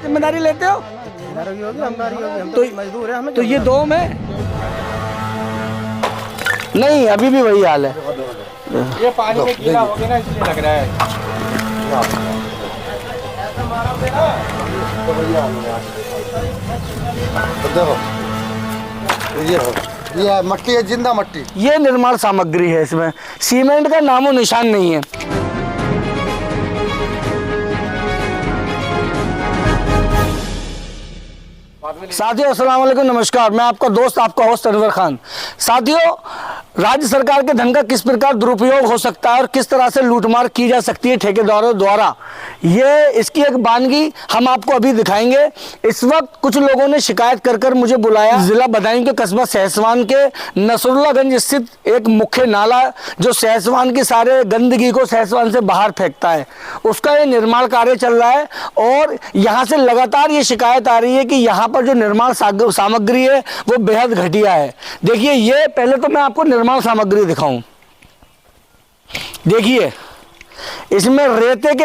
जिम्मेदारी लेते हो? हमारी होगी, हम तो मजदूर है, हमें तो ये 2 में नहीं, अभी भी वही हाल है। ये पानी में गीला हो गया ना, इसलिए लग रहा है। देखो ये मट्टी है, जिंदा मट्टी। ये निर्माण सामग्री है, इसमें सीमेंट का नामो निशान नहीं है। साथियों अस्सलाम वालेकुम, नमस्कार। मैं आपका दोस्त, आपका होस्ट अनवर खान। साथियों, राज्य सरकार के धन का किस प्रकार दुरुपयोग हो सकता है और किस तरह से लूटमार की जा सकती है ठेकेदारों द्वारा, ये इसकी एक वानगी हम आपको अभी दिखाएंगे। इस वक्त कुछ लोगों ने शिकायत कर मुझे बुलाया जिला बदायूं के कस्बा सहसवान के नसरुल्लागंज स्थित एक मुख्य नाला जो सहसवान की सारे गंदगी को सहसवान से बाहर फेंकता है, उसका ये निर्माण कार्य चल रहा है। और यहाँ से लगातार ये शिकायत आ रही है कि यहाँ पर जो निर्माण सामग्री है वो बेहद घटिया है। देखिए, ये पहले तो मैं आपको निर्माण सामग्री दिखाऊं। देखिए, इसमें रेते के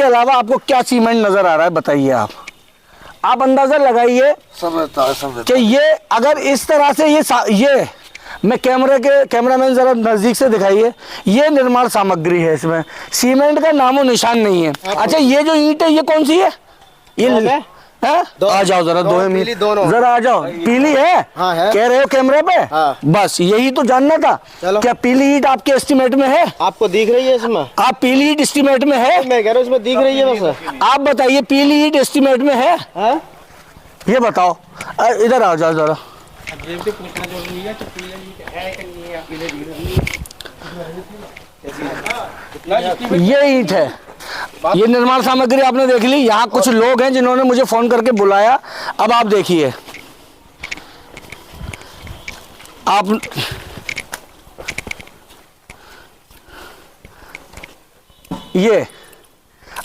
अलावा आपको क्या सीमेंट नजर आ रहा है, बताइए आप अंदाजा लगाइए कि ये अगर इस तरह से ये मैं कैमरामैन जरा नजदीक से दिखाइए, ये निर्माण सामग्री है, इसमें सीमेंट का नामो निशान नहीं है। अच्छा, ये जो ईंट है ये कौन सी है? ये है? आ जाओ जरा, जरा आ जाओ। पीली है? हाँ है। कह रहे हो कैमरे पे? हाँ। बस यही तो जानना था। क्या पीली ईंट आपके एस्टीमेट में है? आपको दिख रही है इसमें? आप पीली ईंट एस्टीमेट में है? मैं कह रहा हूँ इसमें दिख रही है बस। आप बताइए, पीली ईंट एस्टीमेट में है? ये बताओ, इधर आ जाओ जरा। ये ईंट है, ये निर्माण सामग्री आपने देख ली। यहाँ कुछ लोग हैं जिन्होंने मुझे फोन करके बुलाया। अब आप देखिए, आप ये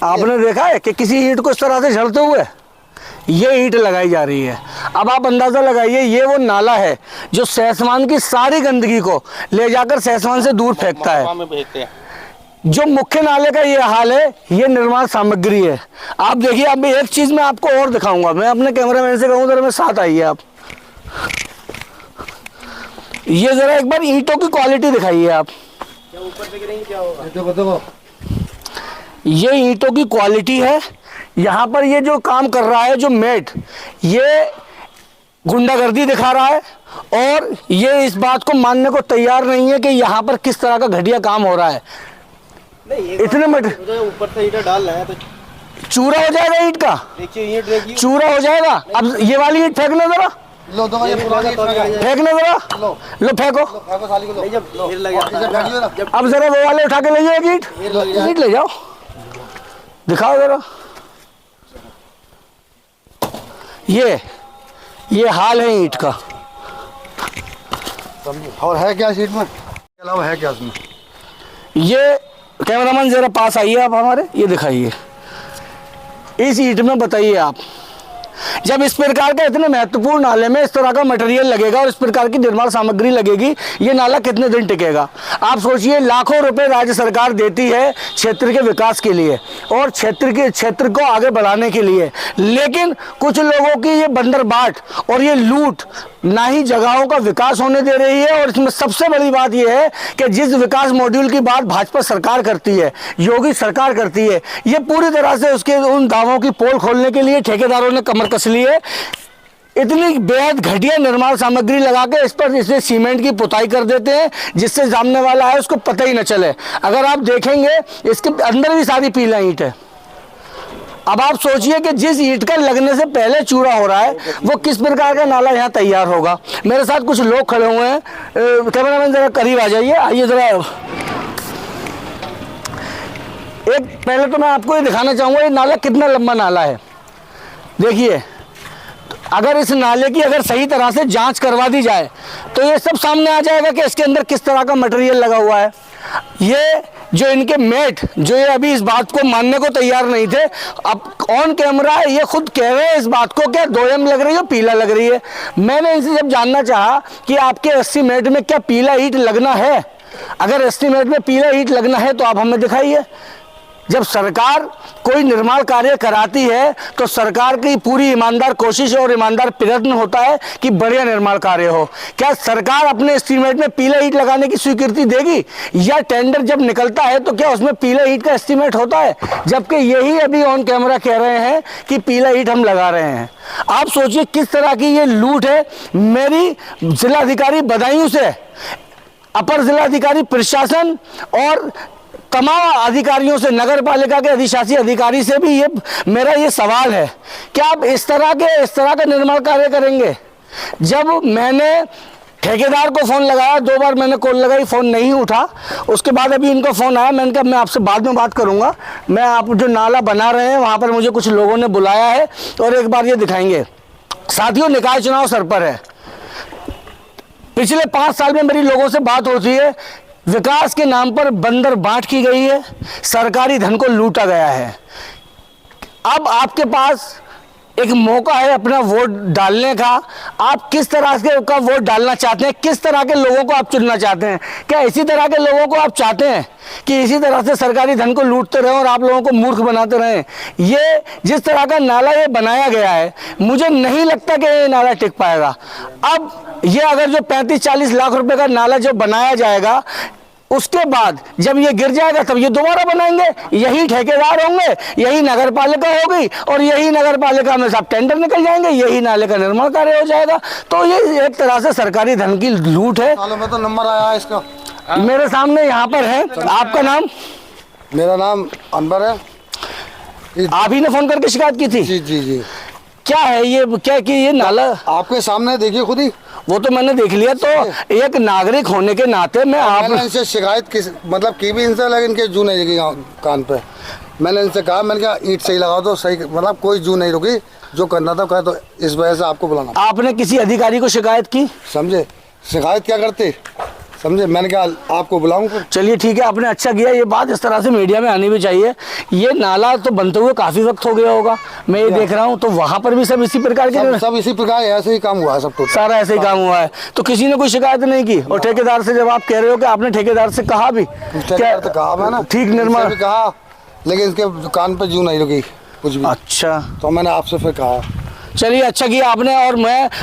आपने देखा है कि किसी ईंट को इस तरह से झड़ते हुए ये ईंट लगाई जा रही है। अब आप अंदाजा लगाइए, ये वो नाला है जो सहसवान की सारी गंदगी को ले जाकर सहसवान से दूर फेंकता है। जो मुख्य नाले का ये हाल है, ये निर्माण सामग्री है। आप देखिए, अब एक चीज मैं आपको और दिखाऊंगा। मैं अपने कैमरामैन से कहूँ जरा मेरे साथ आइए आप। ये जरा एक बार ईंटों की क्वालिटी दिखाइए आप। क्या ऊपर दिख रही है? क्या होगा? देखो ये ईंटों की क्वालिटी है। यहाँ पर ये जो काम कर रहा है, जो मेट, ये गुंडागर्दी दिखा रहा है और ये इस बात को मानने को तैयार नहीं है कि यहाँ पर किस तरह का घटिया काम हो रहा है। इतने मट ऊपर से ईंट डाल रहे हैं तो चूरा हो जाएगा ईंट का। देखिए ईंट देखिए, चूरा हो जाएगा। अब ये वाली ईंट फेंकना जरा, लो दो ये पुरानी फेंकना जरा, लो फेंको। साली को लो। अब जरा वो वाले उठा के ले जाओ, ईंट ले जाओ, दिखाओ जरा। ये हाल है ईंट का। और है क्या सीट में? अलावा है क्या इसमें? ये कैमरामैन जरा पास आइए आप हमारे, ये दिखाइए इस ईंट में। बताइए आप, जब इस प्रकार का इतने महत्वपूर्ण नाले में इस तरह का मटेरियल लगेगा और इस प्रकार की निर्माण सामग्री लगेगी, ये नाला कितने दिन टिकेगा? आप सोचिए, लाखों रुपए राज्य सरकार देती है क्षेत्र के विकास के लिए और क्षेत्र को आगे बढ़ाने के लिए, लेकिन कुछ लोगों की ये बंदरबाट और ये लूट ना ही जगहों का विकास होने दे रही है। और इसमें सबसे बड़ी बात यह है कि जिस विकास मॉड्यूल की बात भाजपा सरकार करती है, योगी सरकार करती है, ये पूरी तरह से उसके उन दावों की पोल खोलने के लिए ठेकेदारों ने कमर कस ली है। इतनी बेहद घटिया निर्माण सामग्री लगा के इस पर इसे सीमेंट की पुताई कर देते हैं, जिससे सामने वाला है उसको पता ही न चले। अगर आप देखेंगे, इसके अंदर भी सारी पीला ईंट है। अब आप सोचिए कि जिस ईंट का लगने से पहले चूरा हो रहा है, वो किस प्रकार का नाला यहाँ तैयार होगा। मेरे साथ कुछ लोग खड़े हुए हैं। कैमरामैन जरा करीब आ जाइए, आइए जरा। एक पहले तो मैं आपको ये दिखाना चाहूँगा, ये नाला कितना लंबा नाला है। देखिए, अगर इस नाले की अगर सही तरह से जांच करवा दी जाए तो ये सब सामने आ जाएगा कि इसके अंदर किस तरह का मटेरियल लगा हुआ है। ये जो इनके मेट, जो ये अभी इस बात को मानने को तैयार नहीं थे, अब ऑन कैमरा ये खुद कह रहे हैं इस बात को, क्या 2M लग रही है, पीला लग रही है। मैंने इनसे जब जानना चाहा कि आपके एस्टीमेट में क्या पीला ईंट लगना है, अगर एस्टीमेट में पीला ईंट लगना है तो आप हमें दिखाइए। जब सरकार कोई निर्माण कार्य कराती है तो सरकार की पूरी ईमानदार कोशिश और ईमानदार प्रयत्न होता है कि बढ़िया निर्माण कार्य हो। क्या सरकार अपने एस्टीमेट में पीला ईंट लगाने की स्वीकृति देगी, या टेंडर जब निकलता है तो क्या उसमें पीला ईंट का एस्टीमेट होता है, जबकि यही अभी ऑन कैमरा कह रहे हैं कि पीला ईंट हम लगा रहे हैं। आप सोचिए किस तरह की ये लूट है। मेरी जिलाधिकारी बदायूं से अपर जिलाधिकारी प्रशासन और तमाम अधिकारियों से, नगर पालिका के अधिशासी अधिकारी से भी मेरा ये सवाल है कि आप इस तरह का निर्माण कार्य करेंगे। जब मैंने ठेकेदार को फ़ोन लगाया, 2 बार मैंने कॉल लगाई, फ़ोन नहीं उठा। उसके बाद अभी इनका फ़ोन आया, मैंने कहा मैं आपसे बाद में बात करूंगा। मैं आप जो नाला बना रहे हैं वहाँ पर मुझे कुछ लोगों ने बुलाया है और एक बार ये दिखाएंगे। साथियों, निकाय चुनाव सर पर है। पिछले 5 साल में मेरी लोगों से बात होती है, विकास के नाम पर बंदर बांट की गई है, सरकारी धन को लूटा गया है। अब आपके पास एक मौका है अपना वोट डालने का। आप किस तरह से का वोट डालना चाहते हैं, किस तरह के लोगों को आप चुनना चाहते हैं? क्या इसी तरह के लोगों को आप चाहते हैं कि इसी तरह से सरकारी धन को लूटते रहें और आप लोगों को मूर्ख बनाते रहें? ये जिस तरह का नाला ये बनाया गया है, मुझे नहीं लगता कि ये नाला टिक पाएगा। अब ये अगर जो 35-40 लाख रुपए का नाला जो बनाया जाएगा, उसके बाद जब ये गिर जाएगा तब ये दोबारा बनाएंगे। यही ठेकेदार होंगे, यही नगर पालिका होगी और यही नगर पालिका में सब टेंडर निकल जाएंगे, यही नाले का निर्माण कार्य हो जाएगा। तो ये एक तरह से सरकारी धन की लूट है। सालों में तो नंबर आया है इसका। मेरे सामने यहाँ पर है। आपका नाम? मेरा नाम अनवर है। आप ही ने फोन करके शिकायत की थी? जी जी जी। क्या है ये, क्या कि ये नाला आपके सामने देखिए खुद ही। वो तो मैंने देख लिया। तो एक नागरिक होने के नाते मैं मैंने इनसे शिकायत मतलब की भी इनसे, लेकिन इनके जू नहीं रुकी कान पे। मैंने इनसे कहा, मैंने कहा ईंट सही लगा दो, सही मतलब कोई जू नहीं रुकी, जो करना था कहा। तो इस वजह से आपको बुलाना। आपने किसी अधिकारी को शिकायत की? समझे, शिकायत क्या करते समझे। मैंने कहा आपको बुलाऊं। चलिए ठीक है, आपने अच्छा किया। ये बात इस तरह से मीडिया में आनी भी चाहिए। ये नाला तो बनते हुए काफी वक्त हो गया होगा, मैं ये देख रहा हूँ। तो वहाँ पर भी सब इसी प्रकार के सब इसी प्रकार ऐसे ही काम हुआ है, सब तो सारा ऐसे ही काम हुआ है। तो किसी ने कोई शिकायत नहीं की? और ठेकेदार से जब आप कह रहे हो कि आपने ठेकेदार से कहा भी, क्या कहा मैंने, ठीक निर्माण कहा, लेकिन इसके दुकान पर जू नहीं रुकी कुछ भी। अच्छा, तो मैंने आपसे फिर कहा। चलिए अच्छा किया आपने। और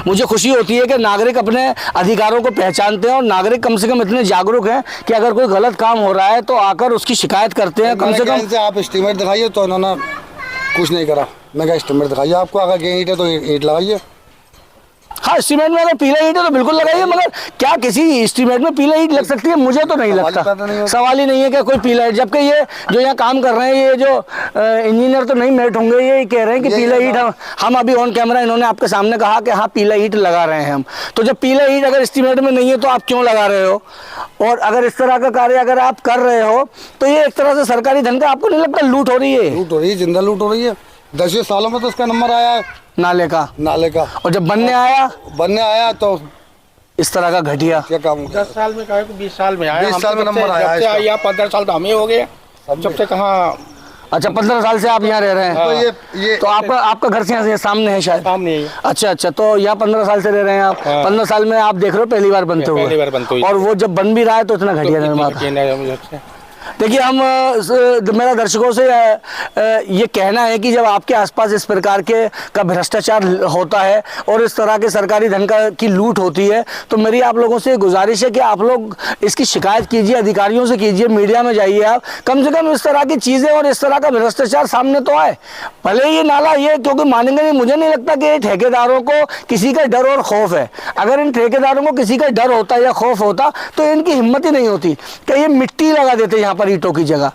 मुझे खुशी होती है कि नागरिक अपने अधिकारों को पहचानते हैं और नागरिक कम से कम इतने जागरूक हैं कि अगर कोई गलत काम हो रहा है तो आकर उसकी शिकायत करते हैं। कम से कम आप एस्टीमेट दिखाइए, तो इन्होंने कुछ नहीं करा। मैं कहा एस्टीमेट दिखाइए आपको, अगर ईंट है तो ईंट लगाइए। हाँ, एस्टीमेट में अगर पीला ईंट है तो बिल्कुल लगाइए, मगर क्या किसी एस्टीमेट में पीला ईंट लग सकती है? मुझे तो नहीं लगता। सवाल ही नहीं है कि कोई पीला ईंट, जबकि ये जो यहाँ काम कर रहे हैं, ये जो इंजीनियर तो नहीं मेट होंगे, ये कह रहे हैं कि पीला ईंट हम अभी ऑन कैमरा इन्होंने आपके सामने कहा कि हाँ पीला ईंट लगा रहे हैं हम। तो जब पीला ईंट अगर एस्टीमेट में नहीं है तो आप क्यों लगा रहे हो? और अगर इस तरह का कार्य अगर आप कर रहे हो तो ये एक तरह से सरकारी धन का, आपको नहीं लगता लूट हो रही है? लूट हो रही है, जिंदा लूट हो रही है। 10 सालों में तो उसका नंबर आया है नाले का। और जब बनने आया तो इस तरह का घटिया क्या काम। 10 साल में कहा 20 साल में आया। 20 साल में नंबर आया है या 15 साल तो हमें हो गए, जब से कहाँ। अच्छा, 15 साल से आप यहाँ रह रहे हैं? तो ये तो आपका घर से यहाँ से सामने है शायद? सामने है। अच्छा, तो यहाँ 15 साल से रह रहे हैं आप। 15 साल में आप देख रहे हो पहली बार बनते हुए, और वो जब बन भी रहा है तो इतना घटिया निर्माण। देखिए, मेरा दर्शकों से ये कहना है कि जब आपके आसपास इस प्रकार का भ्रष्टाचार होता है और इस तरह के सरकारी धन की लूट होती है, तो मेरी आप लोगों से गुजारिश है कि आप लोग इसकी शिकायत कीजिए, अधिकारियों से कीजिए, मीडिया में जाइए आप। कम से कम इस तरह की चीज़ें और इस तरह का भ्रष्टाचार सामने तो आए। भले ये नाला ये, क्योंकि मानेंगे नहीं, मुझे नहीं लगता कि ठेकेदारों को किसी का डर और खौफ है। अगर इन ठेकेदारों को किसी का डर होता या खौफ होता तो इनकी हिम्मत ही नहीं होती कि ये मिट्टी लगा देते यहाँ पर ईंटों की जगह।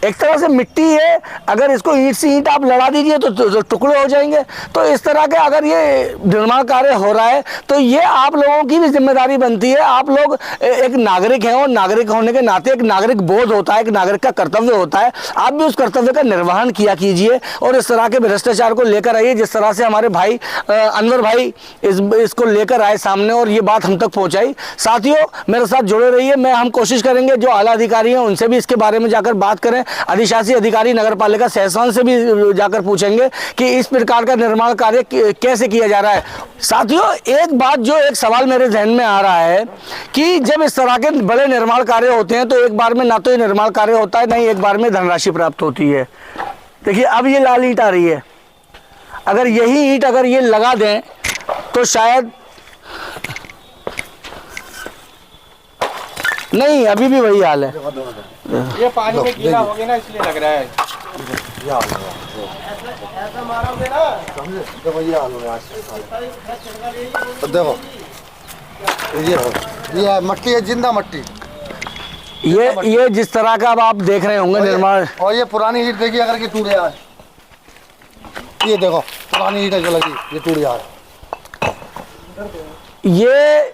एक तरह से मिट्टी है, अगर इसको ईंट से ईंट आप लड़ा दीजिए तो टुकड़े हो जाएंगे। तो इस तरह के अगर ये निर्माण कार्य हो रहा है तो ये आप लोगों की भी जिम्मेदारी बनती है। आप लोग एक नागरिक हैं और नागरिक होने के नाते एक नागरिक बोध होता है, एक नागरिक का कर्तव्य होता है। आप भी उस कर्तव्य का निर्वहन किया कीजिए और इस तरह के भ्रष्टाचार को लेकर आइए, जिस तरह से हमारे भाई अनवर भाई इसको लेकर आए सामने और ये बात हम तक पहुँचाई। साथियों, मेरे साथ जुड़े रहिए। हम कोशिश करेंगे जो आला अधिकारी हैं उनसे भी इसके बारे में जाकर बात करें अधिशासी अधिकारी नगर पालिका सहसान से भी जाकर पूछेंगे कि इस प्रकार का निर्माण कार्य कैसे किया जा रहा है। साथियों, एक बात जो एक सवाल मेरे ध्यान में आ रहा है कि जब इस तरह के बड़े निर्माण कार्य होते हैं तो एक बार में ना तो ये निर्माण कार्य होता है, ना ही एक बार में धनराशि प्राप्त होती है। देखिए अब ये लाल ईंट आ रही है, अगर यही ईंट अगर ये लगा दें तो शायद नहीं, अभी भी वही हाल है। ये पानी में गीला हो गया ना, इसलिए लग रहा है। देखो ये मट्टी है, जिंदा मट्टी। ये जिस तरह का अब आप देख रहे होंगे निर्माण, और ये पुरानी ईंट देखिए अगर कि टूट जाए, ये देखो पुरानी ईंट जो लगी ये टूट जाए। ये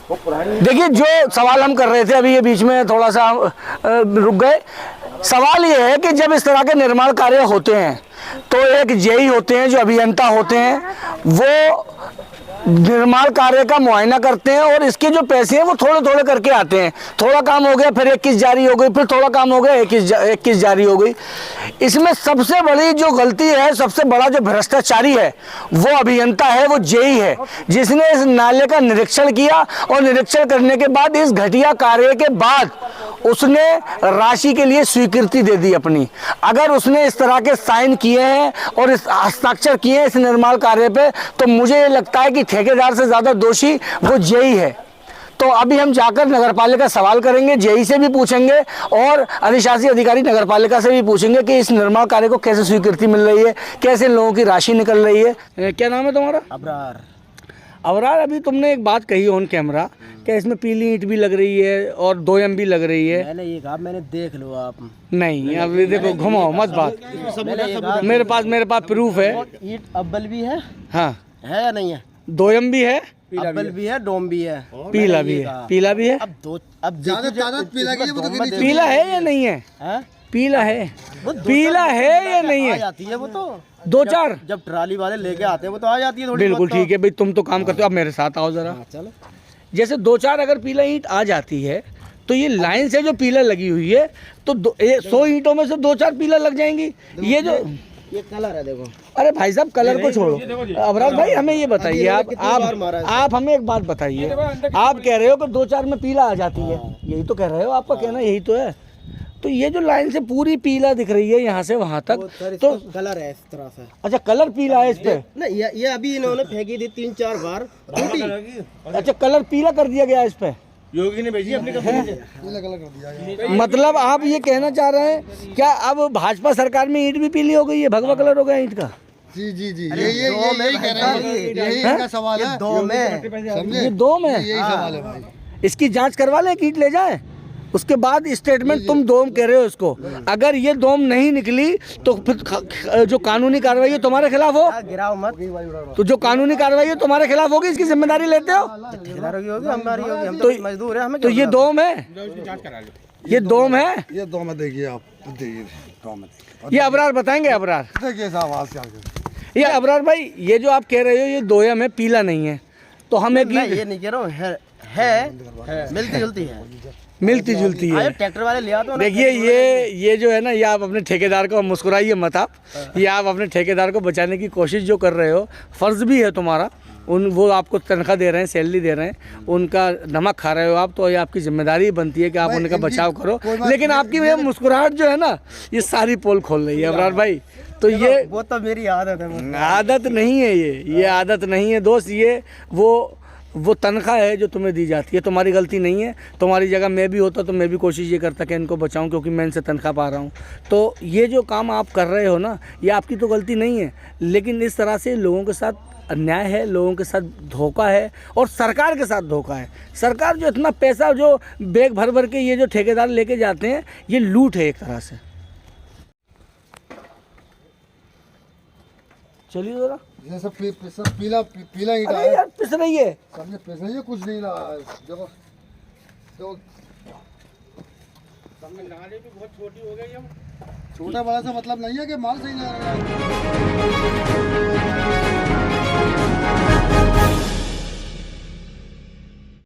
देखिए जो सवाल हम कर रहे थे अभी ये बीच में थोड़ा सा रुक गए। सवाल ये है कि जब इस तरह के निर्माण कार्य होते हैं तो एक जेई होते हैं जो अभियंता होते हैं, वो निर्माण कार्य का मुआयना करते हैं और इसके जो पैसे हैं वो थोड़े थोड़े करके आते हैं। थोड़ा काम हो गया फिर 21 जारी हो गई, फिर थोड़ा काम हो गया 21 जारी हो गई। इसमें सबसे बड़ी जो गलती है, सबसे बड़ा जो भ्रष्टाचारी है वो अभियंता है, वो जेई है, जिसने इस नाले का निरीक्षण किया और निरीक्षण करने के बाद इस घटिया कार्य के बाद उसने राशि के लिए स्वीकृति दे दी अपनी। अगर उसने इस तरह के साइन किए हैं और इस हस्ताक्षर किए हैं इस निर्माण कार्य पे, तो मुझे ये लगता है कि ठेकेदार से ज्यादा दोषी वो जेई है। तो अभी हम जाकर नगरपालिका सवाल करेंगे, जेई से भी पूछेंगे और अधिशासी अधिकारी नगरपालिका से भी पूछेंगे कि इस निर्माण कार्य को कैसे स्वीकृति मिल रही है, कैसे लोगों की राशि निकल रही है। क्या नाम है तुम्हारा? अबरार। अबरार, अभी तुमने एक बात कही ऑन कैमरा, क्या इसमें पीली ईंट भी लग रही है और 2 एम भी लग रही है? मैंने ये कहा, मैंने देख लो आप। नहीं, अब देखो घुमाओ मत बात, मेरे पास प्रूफ है। ईंट अब्बल भी है, हाँ है या नहीं है? 2 एम भी है, अब्बल भी है, डोम भी है, पीला भी है, पीला भी है। अब पीला है या नहीं है? पीला है, पीला है या नहीं है? जाती है वो तो 2-4 जब ट्राली वाले लेके आते हैं वो तो आ जाती है थोड़ी। बिल्कुल ठीक है भाई, तुम तो काम करते हो, अब मेरे साथ आओ जरा। चलो, जैसे 2-4 अगर पीला ईंट आ जाती है तो ये लाइन से जो पीला लगी हुई है तो 100 ईंटों में से 2-4 पीला लग जाएंगी। ये जो ये कलर है देखो। अरे भाई साहब कलर को छोड़ो, अबरार भाई हमें ये बताइए, आप हमें एक बात बताइए, आप कह रहे हो कि 2-4 में पीला आ जाती है, यही तो कह रहे हो, आपका कहना यही तो है। तो ये जो लाइन से पूरी पीला दिख रही है यहाँ से वहाँ तक, तो कलर है इस तरह से। अच्छा कलर पीला है इस पे? नहीं, ये अभी इन्होंने फेंकी थी 3-4 बार टूटी। अच्छा कलर पीला कर दिया गया इस पे? योगी ने भेजी अपनी कंपनी से। मतलब आप ये कहना चाह रहे हैं क्या अब भाजपा सरकार में ईंट भी पीली हो गई है, भगवा कलर हो गया ईंट का? जी जी जी, यही कह रहे हैं, यही इनका सवाल है। दो में समझे? ये 2 में यही सवाल है भाई। इसकी जांच करवा लें, ईंट ले जाए, उसके बाद स्टेटमेंट तुम दोम कह रहे हो इसको, अगर ये दोम नहीं निकली तो फिर जो कानूनी कार्रवाई है तुम्हारे खिलाफ हो, गिराओ मत। तो जो कानूनी कार्रवाई है तुम्हारे खिलाफ होगी, इसकी जिम्मेदारी लेते हो? ठेकेदारों की होगी, हमारी होगी, हम तो मजदूर है, हमें तो ये दोम है, ये दोम है, ये दो में देखिए आप, देखिए दो में ये अबरार बताएंगे। अबरार देखिए साहब आवाज से आगे। ये अबरार भाई, ये जो आप कह रहे हो ये 2 एम है, पीला नहीं है, तो हम एक ये नहीं कह रहा हूँ, है मिलती जुलती है, मिलती जुलती है। ट्रैक्टर वाले ले आते हो। देखिए ये जो है ना, ये आप अपने ठेकेदार को, मुस्कुराइए मत आप, ये आप अपने ठेकेदार को बचाने की कोशिश जो कर रहे हो, फ़र्ज़ भी है तुम्हारा, वो आपको तनख्वाह दे रहे हैं, सैलरी दे रहे हैं, उनका नमक खा रहे हो आप, तो ये आपकी जिम्मेदारी बनती है कि आप उनका बचाव करो। लेकिन आपकी ये मुस्कुराहट जो है ना, ये सारी पोल खोल रही है अबरार भाई। तो ये वो तो मेरी आदत है। आदत नहीं है, ये आदत नहीं है दोस्त, ये वो तनख्वाह है जो तुम्हें दी जाती है, तुम्हारी गलती नहीं है। तुम्हारी जगह मैं भी होता तो मैं भी कोशिश ये करता कि इनको बचाऊं, क्योंकि मैं इनसे तनख्वाह पा रहा हूं। तो ये जो काम आप कर रहे हो ना, ये आपकी तो गलती नहीं है, लेकिन इस तरह से लोगों के साथ अन्याय है, लोगों के साथ धोखा है और सरकार के साथ धोखा है। सरकार जो इतना पैसा जो बैग भर भर के ये जो ठेकेदार लेके जाते हैं, ये लूट है एक तरह से। चलिए जरा, जैसे पीला पीला ईंट अरे यार पिस रही है, समझे? पिस रही है, कुछ नहीं लगा है। देखो नाले भी बहुत छोटी हो गई है। छोटा बड़ा सा मतलब नहीं है कि माल सही नहीं आ रहा है।